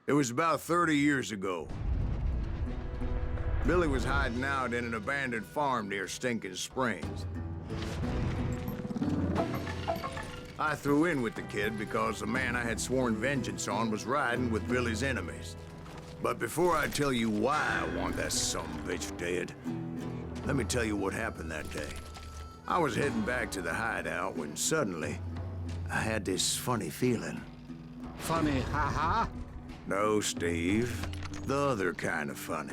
It was about 30 years ago. Billy was hiding out in an abandoned farm near Stinking Springs. I threw in with the kid because the man I had sworn vengeance on was riding with Billy's enemies. But before I tell you why I want that sumbitch dead, let me tell you what happened that day. I was heading back to the hideout when suddenly I had this funny feeling. Funny, ha-ha? No, Steve. The other kind of funny.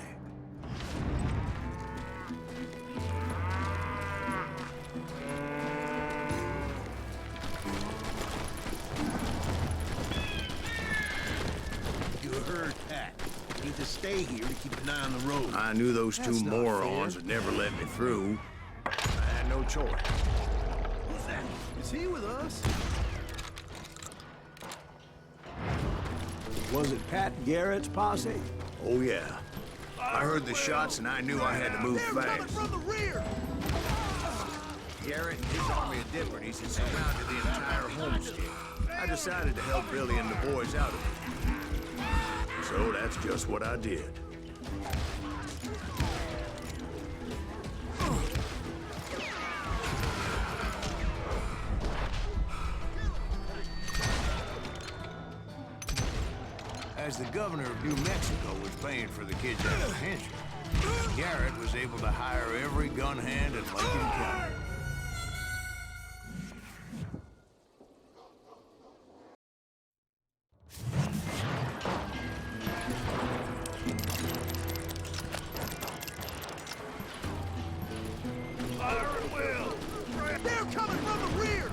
You heard that. Need to stay here to keep an eye on the road. I knew those two morons would never let me through. I had no choice. Who's that? Is he with us? Was it Pat Garrett's posse? Oh, yeah. I heard the shots and I knew I had to move fast. From the rear! Garrett and his army of deputies had surrounded the entire homestead. I decided to help Billy and the boys out of it. So that's just what I did. As the governor of New Mexico was paying for the kid's apprehension, Garrett was able to hire every gun hand in Lincoln County. Fire at will! They're coming from the rear!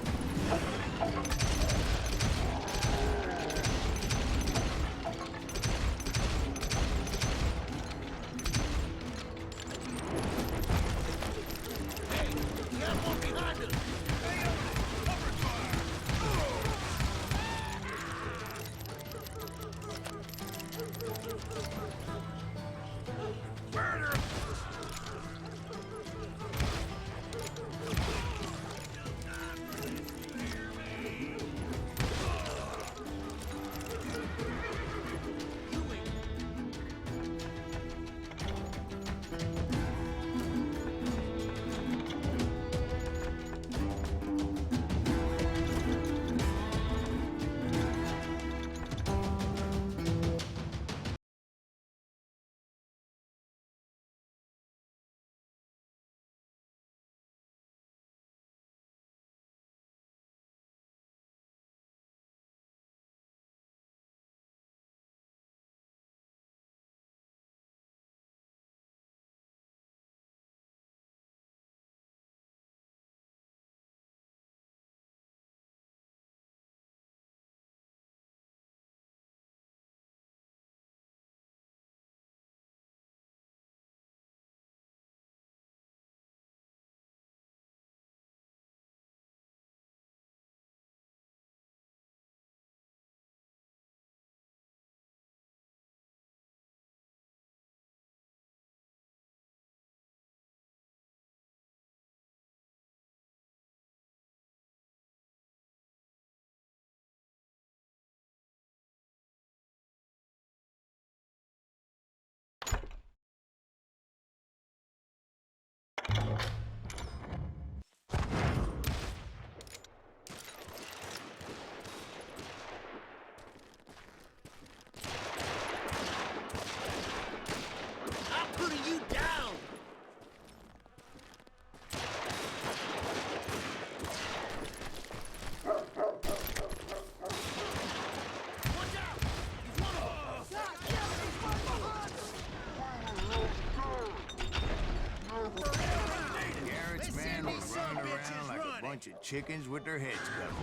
bunch of chickens with their heads covered.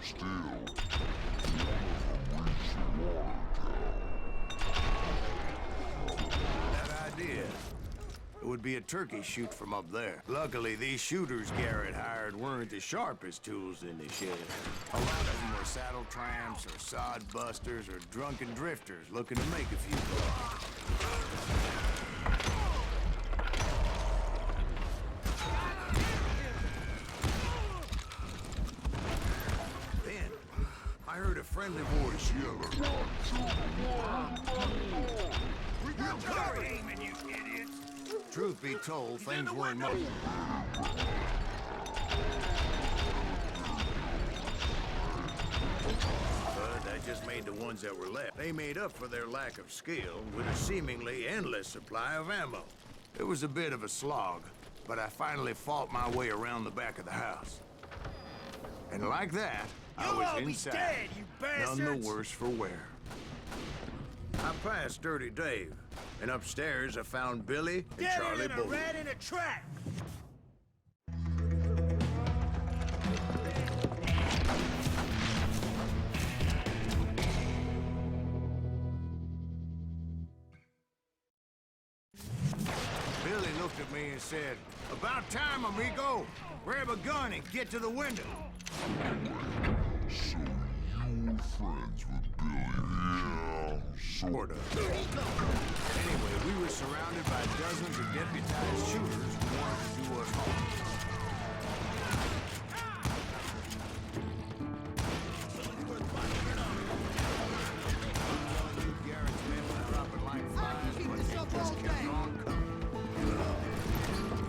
Still, That idea. It would be a turkey shoot from up there. Luckily, these shooters Garrett hired weren't the sharpest tools in the shed. A lot of them were saddle tramps or sod busters or drunken drifters looking to make a few bucks. Then, I heard a friendly voice yelling, "You're aiming, you idiots!" Truth be told, things weren't much. But that just made the ones that were left. They made up for their lack of skill with a seemingly endless supply of ammo. It was a bit of a slog, but I finally fought my way around the back of the house. And like that, I was inside, dead, you bastards! none the worse for wear. I passed Dirty Dave, and upstairs I found Billy and Charlie Deader than a Bull. rat in a trap! Billy looked at me and said, "About time, amigo. Grab a gun and get to the window." so you were friends with Billy? Yeah, Sort of. Anyway, we were surrounded by dozens of deputized shooters who wanted to do us harm. Garrett's men were dropping like flies, but they just kept on coming.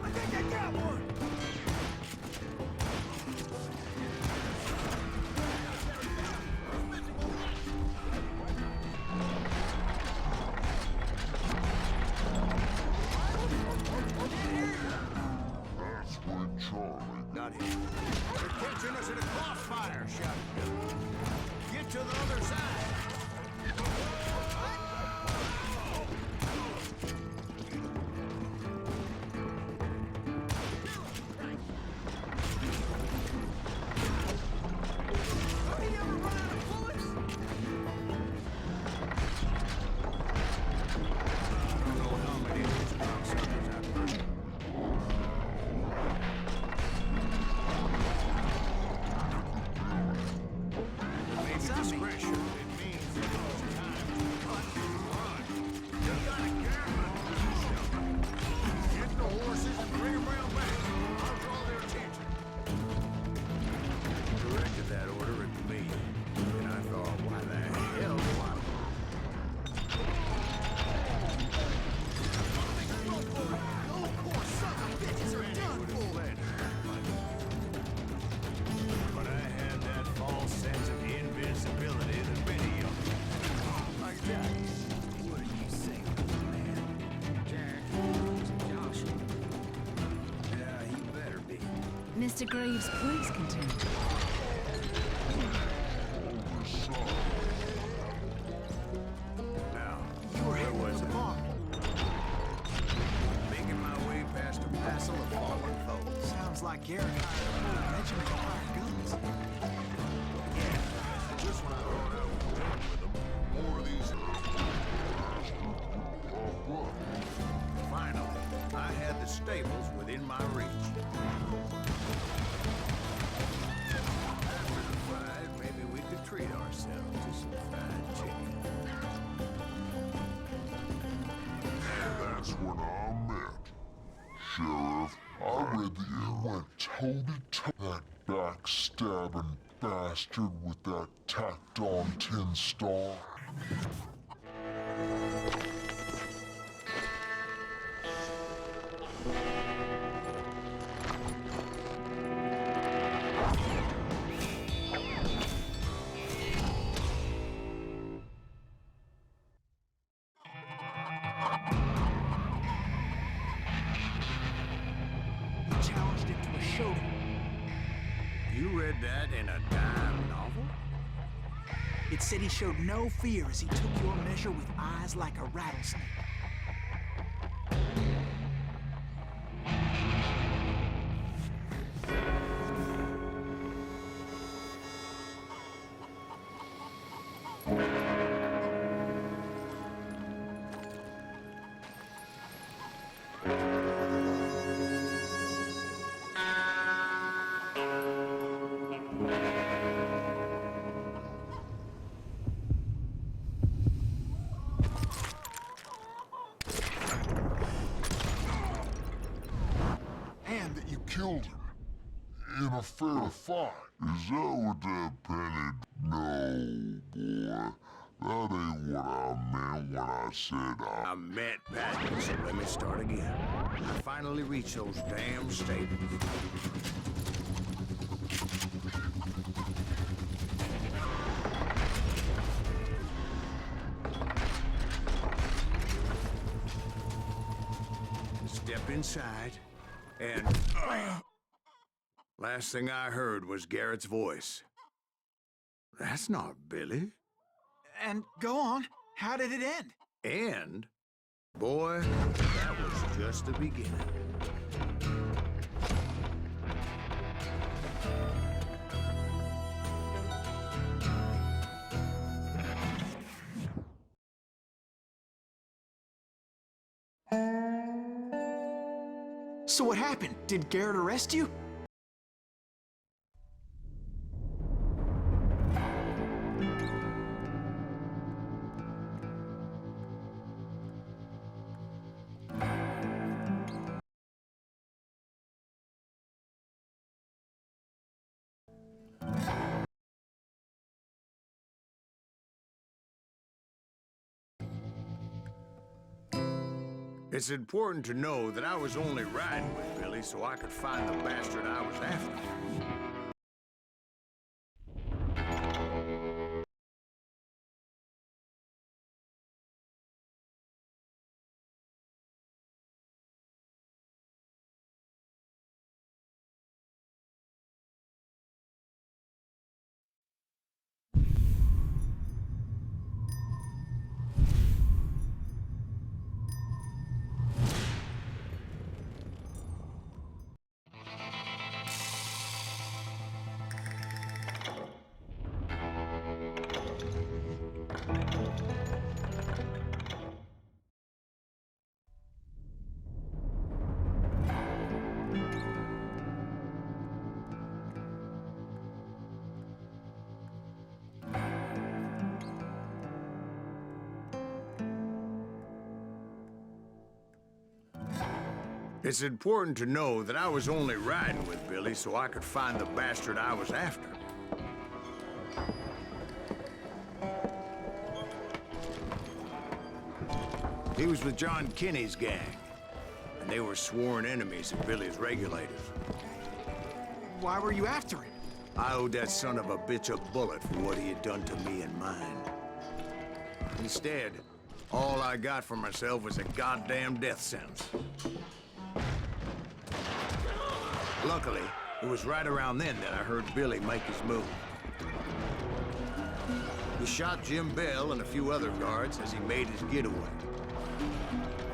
I think I got one! that's when Charlie. Not him. They're catching us in a crossfire, shouted Billy. Get to the other side. He never run out of bullets? I don't know how many of these cocksuckers I've heard. Maybe discretion. It means that it's time to cut and run. You gotta gamble on this show. Get the horses and bring them round back. I'll draw their attention. He directed that order at me, and I thought, why the hell do I? But I had that false sense of invincibility that many young like Jack. What are you saying, man? Jack, Josh. Yeah, he better be. Mr. Graves, please continue. Now, where was I? Making my way past a passel of fallen foes. Sounds like Garrett hired a whole regiment of hired guns. Just when I thought I was done with them, more of these. Finally, I had the stables within my reach. After the fight, maybe we could treat ourselves to some fried chicken. That's when I met. Sheriff, I read that you went toe-to-toe that backstabbing bastard with that tacked-on tin star. He challenged him to a showdown. You read that in a dime novel? It said he showed no fear as he took your measure with eyes like a rattlesnake. killed him in a fair fight. Is that what that penny? No, boy. That ain't what I meant when I said I met Patton, so let me start again. I finally reached those damn stables. Step inside, and last thing I heard was Garrett's voice. That's not Billy. And go on. How did it end? And, boy, that was just the beginning. So what happened? Did Garrett arrest you? It's important to know that I was only riding with Billy so I could find the bastard I was after. It's important to know that I was only riding with Billy so I could find the bastard I was after. He was with John Kinney's gang, and they were sworn enemies of Billy's regulators. Why were you after him? I owed that son of a bitch a bullet for what he had done to me and mine. Instead, all I got for myself was a goddamn death sentence. Luckily, it was right around then that I heard Billy make his move. He shot Jim Bell and a few other guards as he made his getaway.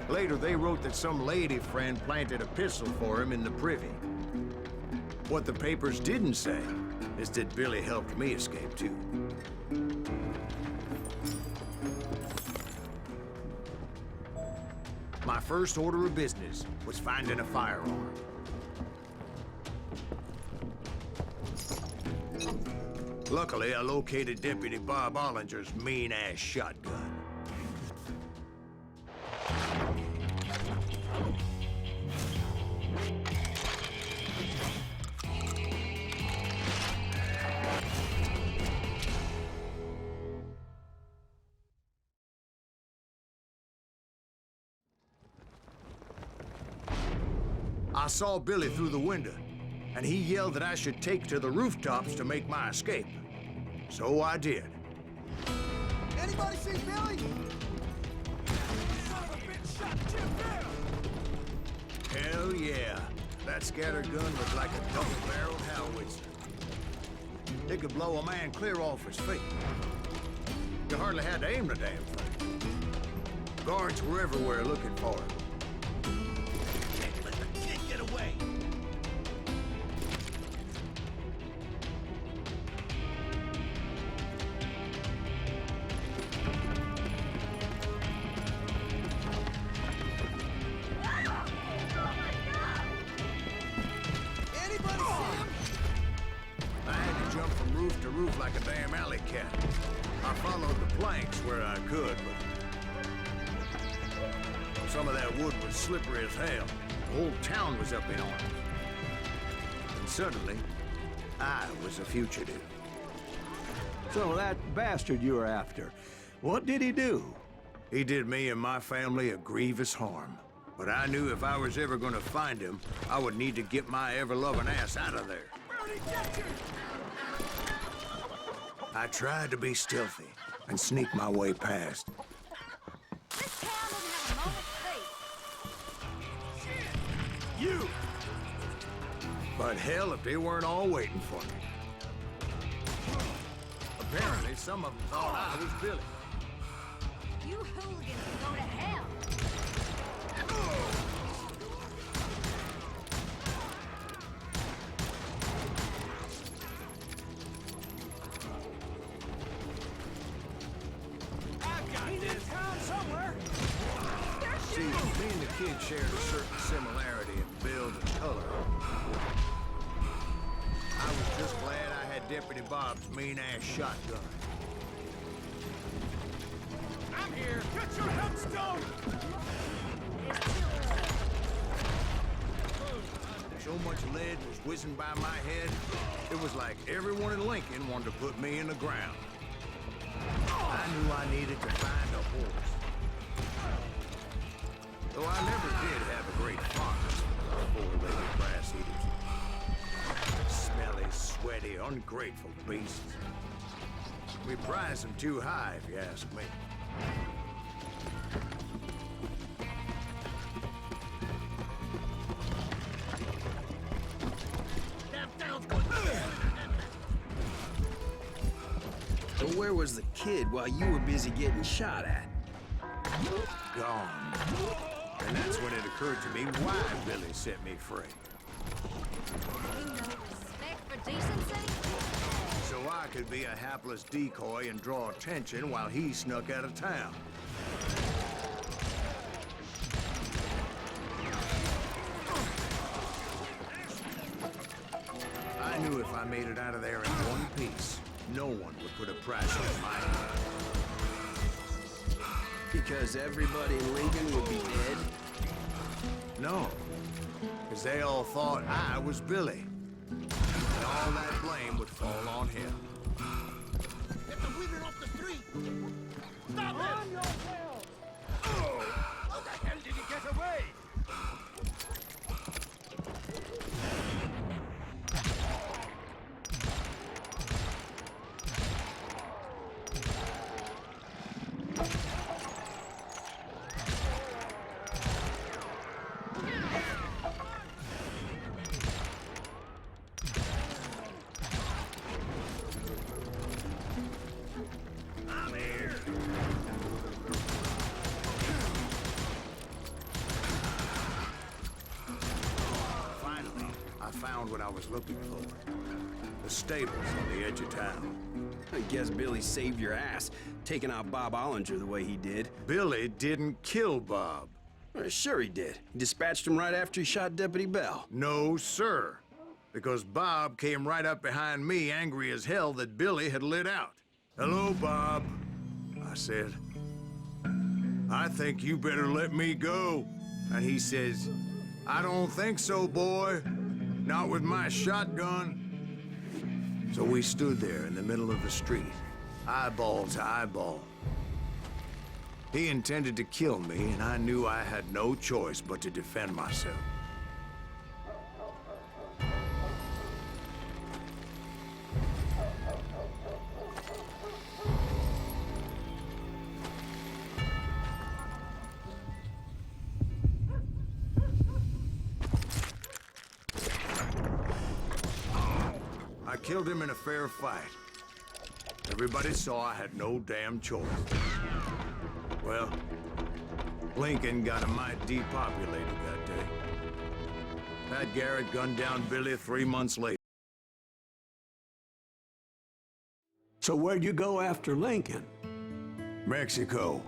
Later, they wrote that some lady friend planted a pistol for him in the privy. What the papers didn't say is that Billy helped me escape, too. My first order of business was finding a firearm. Luckily, I located Deputy Bob Ollinger's mean-ass shotgun. I saw Billy through the window, and he yelled that I should take to the rooftops to make my escape. So I did. Anybody see Billy? Son of a bitch shot Jim Bell! Hell yeah. That scatter gun was like a double-barreled howitzer. It could blow a man clear off his feet. You hardly had to aim the damn thing. Guards were everywhere looking for him. Can't let the kid get away. Like a damn alley cat. I followed the planks where I could, but some of that wood was slippery as hell. The whole town was up in arms. suddenly, I was a fugitive. So that bastard you were after, what did he do? He did me and my family a grievous harm. But I knew if I was ever gonna find him, I would need to get my ever-loving ass out of there. I tried to be stealthy and sneak my way past. This town doesn't have a moment's peace. You! But hell, if they weren't all waiting for me. Apparently, some of them thought I was Billy. You hooligans can go to hell. See, me and the kid shared a certain similarity in build and color. I was just glad I had Deputy Bob's mean-ass shotgun. I'm here! Get your headstone! So much lead was whizzing by my head, it was like everyone in Lincoln wanted to put me in the ground. I knew I needed to find a horse. Though I never did have a great fondness for the four-legged grass eaters. Smelly, sweaty, ungrateful beasts. We prize them too high, if you ask me. So where was the kid while you were busy getting shot at? Gone. And that's when it occurred to me why Billy set me free. You know respect for decency? So I could be a hapless decoy and draw attention while he snuck out of town. I knew if I made it out of there in one piece, no one would put a price on my life. Because everybody in Lincoln would be dead? No, because they all thought I was Billy. And all that blame would fall on him. Get the wizard off the street! Stop him! How the hell did he get away? Finally, I found what I was looking for. The stables on the edge of town. I guess Billy saved your ass, taking out Bob Ollinger the way he did. Billy didn't kill Bob. Sure he did. He dispatched him right after he shot Deputy Bell. No, sir. Because Bob came right up behind me, angry as hell that Billy had lit out. "Hello, Bob," I said. "I think you better let me go." And he says, "I don't think so, boy. Not with my shotgun." So we stood there in the middle of the street, eyeball to eyeball. He intended to kill me, and I knew I had no choice but to defend myself. I killed him in a fair fight. Everybody saw I had no damn choice. Well, Lincoln got a mite depopulated that day. Pat Garrett gunned down Billy 3 months later. So where'd you go after Lincoln? Mexico.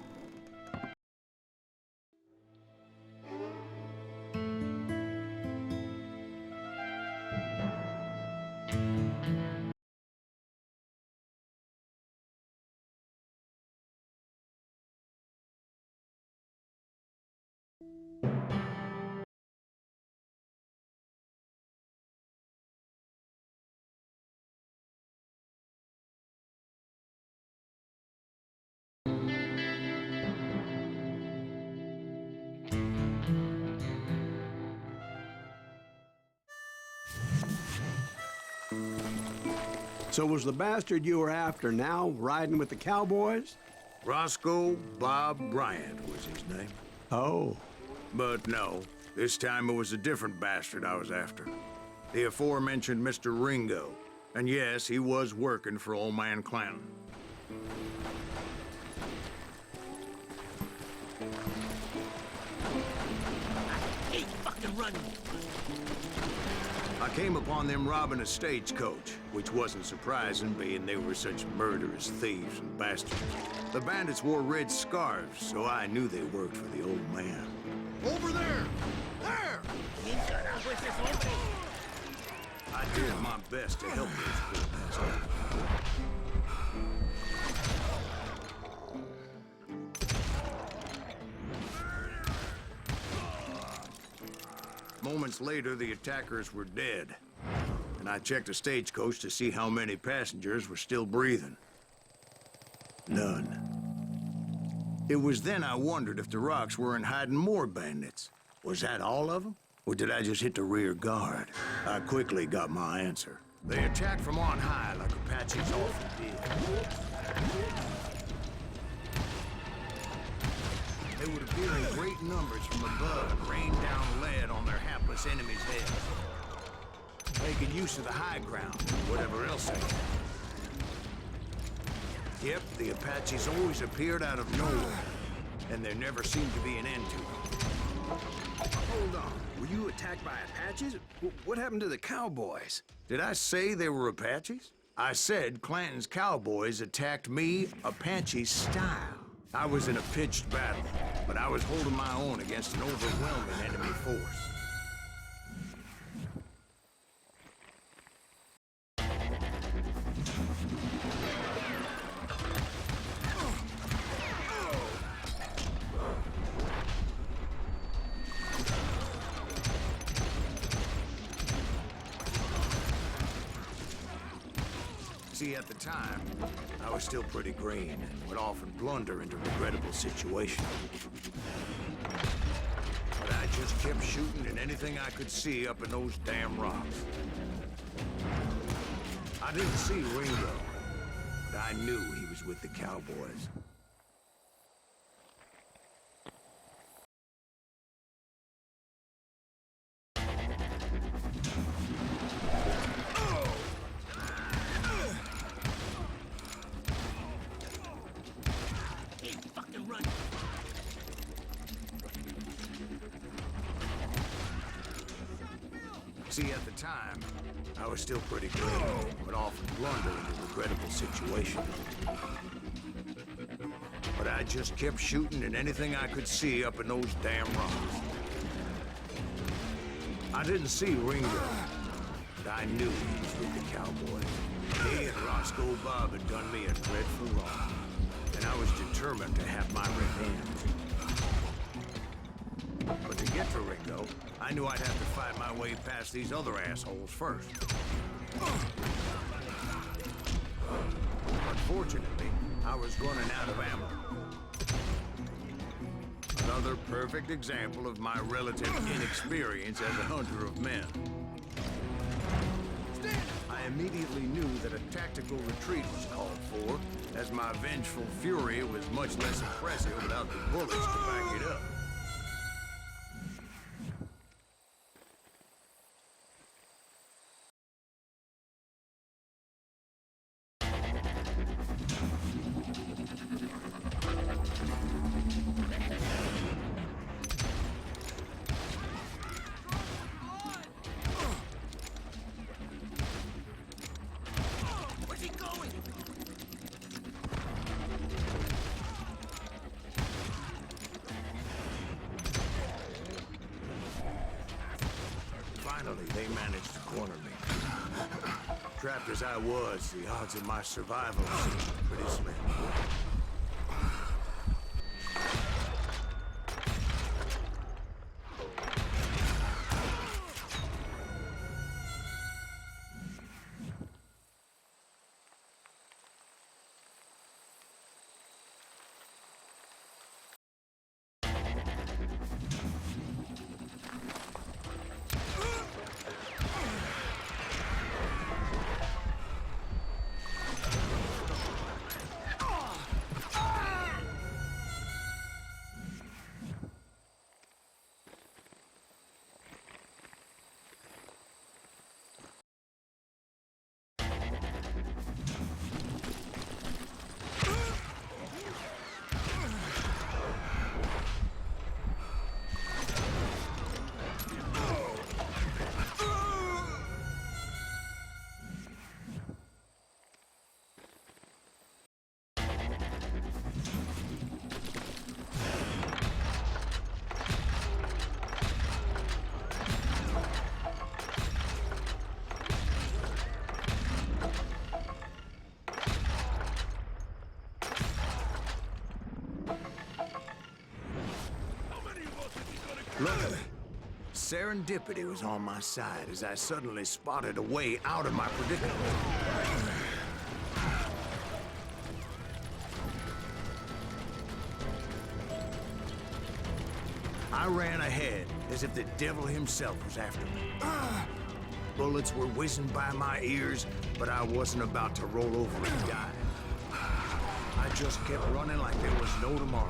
So was the bastard you were after now riding with the cowboys? Roscoe Bob Bryant was his name. Oh. But no, this time it was a different bastard I was after. The aforementioned Mr. Ringo. And yes, he was working for old man Clanton. I hate fucking running. I came upon them robbing a stagecoach, which wasn't surprising, being they were such murderous thieves and bastards. The bandits wore red scarves, so I knew they worked for the old man. Over there! There! I did my best to help those poor bastards. Moments later, the attackers were dead, and I checked the stagecoach to see how many passengers were still breathing. None. It was then I wondered if the rocks weren't hiding more bandits. Was that all of them? Or did I just hit the rear guard? I quickly got my answer. They attacked from on high like Apaches often did. They would appear in great numbers from above and rain down lead on their hapless enemies' heads. Making use of the high ground, whatever else they had. Yep, the Apaches always appeared out of nowhere, and there never seemed to be an end to them. Hold on. Were you attacked by Apaches? What happened to the cowboys? Did I say they were Apaches? I said Clanton's cowboys attacked me Apache style. I was in a pitched battle, but I was holding my own against an overwhelming enemy force. See, at the time, I was still pretty green and would often blunder into regrettable situations. But I just kept shooting at anything I could see up in those damn rocks. I didn't see Ringo, but I knew he was with the cowboys. See, at the time, I was still pretty green, but often blunder into regrettable situations. But I just kept shooting at anything I could see up in those damn rocks. I didn't see Ringo, but I knew he was with the cowboys. He and Roscoe Bob had done me a dreadful wrong, and I was determined to have my revenge. But to get to Ringo, I knew I'd have to fight my way past these other assholes first. Unfortunately, I was running out of ammo. Another perfect example of my relative inexperience as a hunter of men. I immediately knew that a tactical retreat was called for, as my vengeful fury was much less impressive without the bullets to back it up. Finally, they managed to corner me. Trapped as I was, the odds of my survival seemed pretty slim. Luckily, serendipity was on my side as I suddenly spotted a way out of my predicament. I ran ahead as if the devil himself was after me. Bullets were whizzing by my ears, but I wasn't about to roll over and die. I just kept running like there was no tomorrow.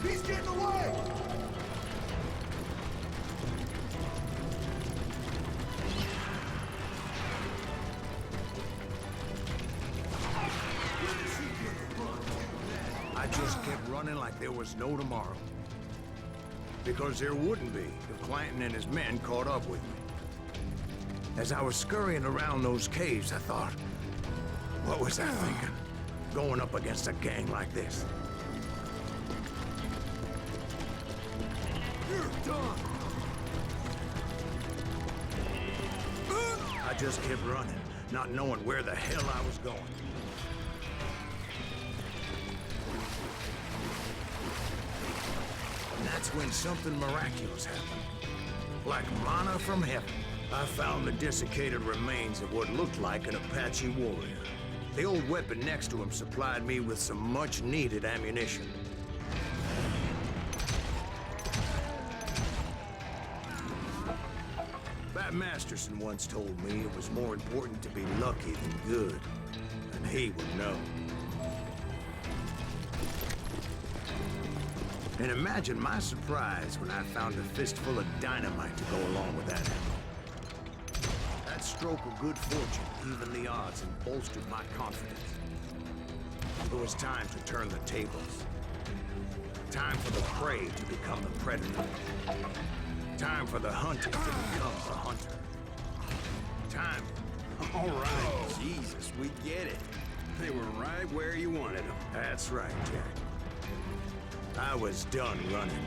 He's getting away! I just kept running like there was no tomorrow. Because there wouldn't be if Clanton and his men caught up with me. As I was scurrying around those caves, I thought, what was I thinking? Going up against a gang like this. You're done! I just kept running, not knowing where the hell I was going. And that's when something miraculous happened. Like manna from heaven, I found the desiccated remains of what looked like an Apache warrior. The old weapon next to him supplied me with some much-needed ammunition. Bat Masterson once told me it was more important to be lucky than good, and he would know. And imagine my surprise when I found a fistful of dynamite to go along with that ammo. That stroke of good fortune evened the odds and bolstered my confidence. It was time to turn the tables. Time for the prey to become the predator. Time for the hunter to become the hunter. Time. All right, Jesus, we get it. They were right where you wanted them. That's right, Jack. I was done running.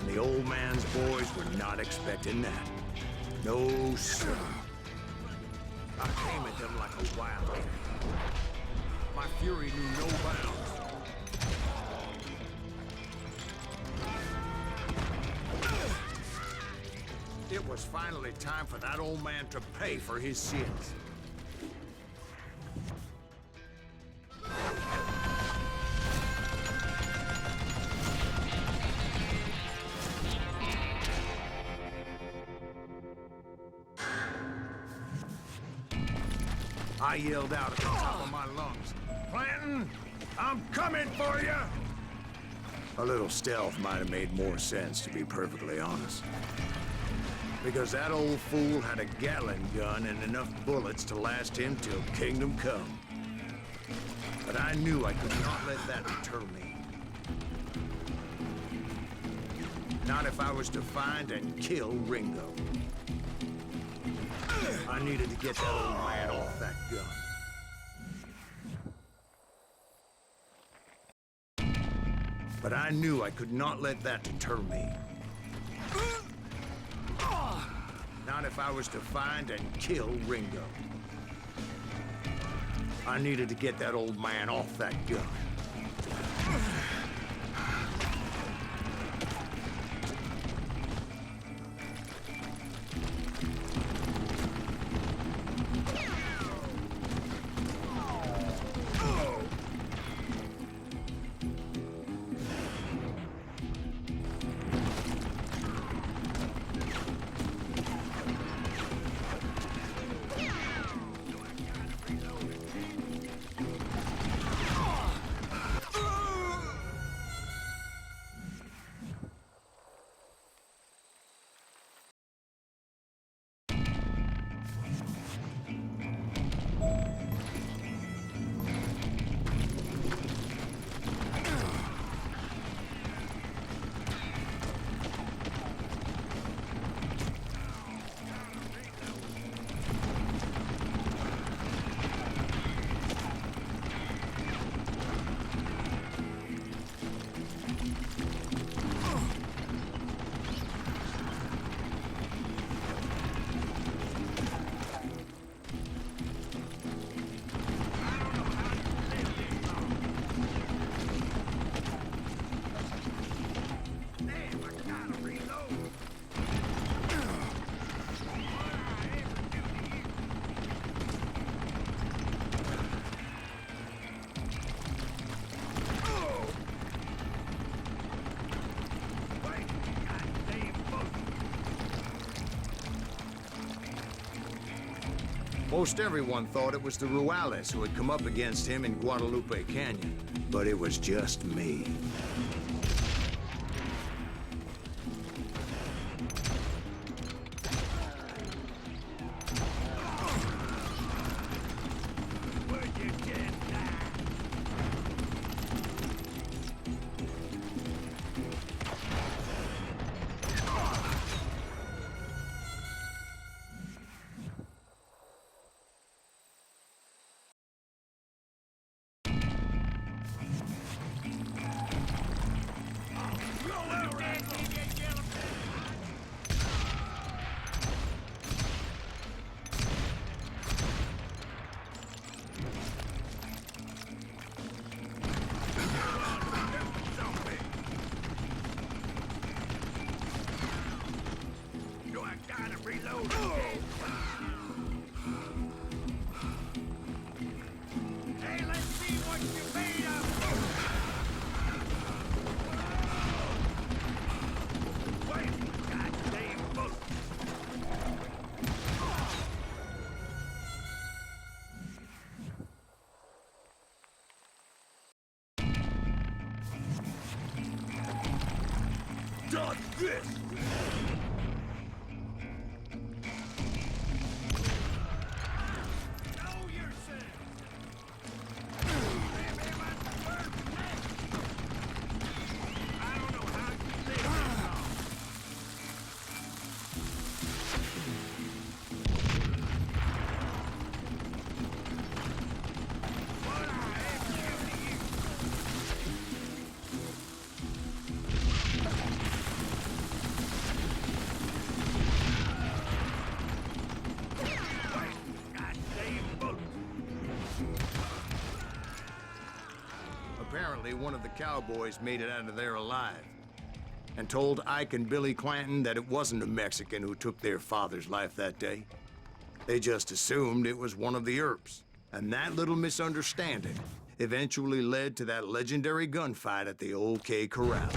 And the old man's boys were not expecting that. No, sir. I came at them like a wild cat. My fury knew no bounds. It was finally time for that old man to pay for his sins. I yelled out at the top of my lungs, "Clanton, I'm coming for you!" A little stealth might have made more sense, to be perfectly honest. Because that old fool had a Gatling gun and enough bullets to last him till kingdom come. But I knew I could not let that deter me. Not if I was to find and kill Ringo. I needed to get that old man off that gun. But I knew I could not let that deter me. Not if I was to find and kill Ringo. I needed to get that old man off that gun. Most everyone thought it was the Ruales who had come up against him in Guadalupe Canyon, but it was just me. Done this! Apparently, one of the cowboys made it out of there alive and told Ike and Billy Clanton that it wasn't a Mexican who took their father's life that day. They just assumed it was one of the Earps. And that little misunderstanding eventually led to that legendary gunfight at the OK Corral.